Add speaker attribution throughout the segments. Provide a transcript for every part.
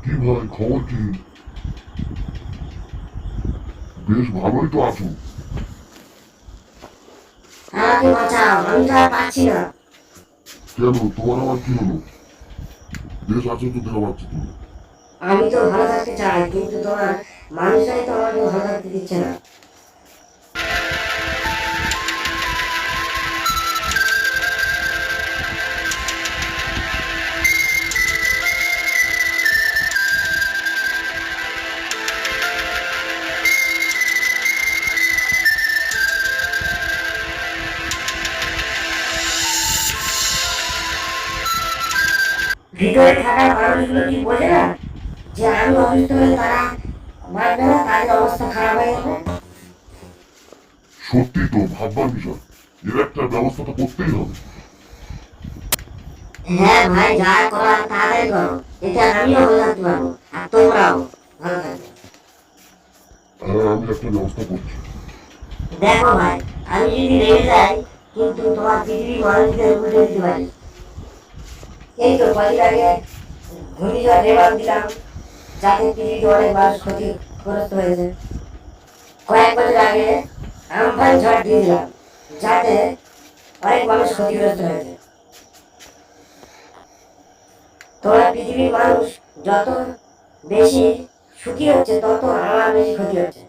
Speaker 1: কি ভাই, খবর কি? বেশ ভালোই তো আছো।
Speaker 2: আমাকে বাঁচাও, আমি তো আর পাচ্ছি না।
Speaker 1: কেন, তোমার আবার কি হলো? বেশ আছো তো দেখা পাচ্ছি তুমি।
Speaker 2: আমি তো ভালো থাকতে চাই, কিন্তু তোমার মানুষরাই তো আমাকে ভালো থাকতে দিচ্ছে না। ভিতরে থাকা মানুষগুলো কি বোঝে না যে আমি অসুস্থ হলে তারা বাঁচবে না, তাদের অবস্থা খারাপ হয়ে যাবে?
Speaker 1: সত্যি তো ভাববার বিষয়। এর একটা ব্যবস্থা তো করতেই হবে।
Speaker 2: হ্যাঁ ভাই, যা করার তাড়াতাড়ি করো, এতে আমিও ভালো থাকতে পারবো আর তোমরাও ভালো থাকবে।
Speaker 1: হ্যাঁ, আমি একটা ব্যবস্থা করছি।
Speaker 2: দেখো ভাই, আমি যদি রেগে যাই কিন্তু তোমার পৃথিবী মানুষদের উল্টে দিতে পারি। এই তো কদিন আগে ঘূর্ণিঝড় রেমাল দিলাম, যাতে পৃথিবীতে অনেক মানুষ ক্ষতিগ্রস্ত হয়েছে। কয়েক বছর আগে আমফান ঝড় দিয়ে দিলাম, যাতে অনেক মানুষ ক্ষতিগ্রস্ত হয়েছে। তোমরা পৃথিবীর মানুষ যত বেশি সুখী হচ্ছে, তত আমার বেশি ক্ষতি হচ্ছে।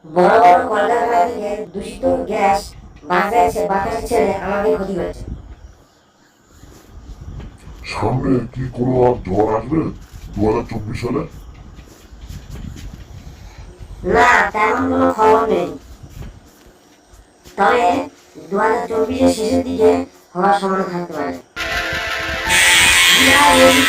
Speaker 2: বড় বড় কলকারখানা থেকে দূষিত গ্যাস বাতাসে ছেড়ে আমাদের ক্ষতি হচ্ছে।
Speaker 1: সামনে কি কোনো আর ঝড় আসবে 2024 সালে?
Speaker 2: না, তেমন কোনো খবর নেই। তবে 2024-এর শেষের দিকে হওয়ার সম্ভাবনা থাকতে পারে। বিরাট রোগী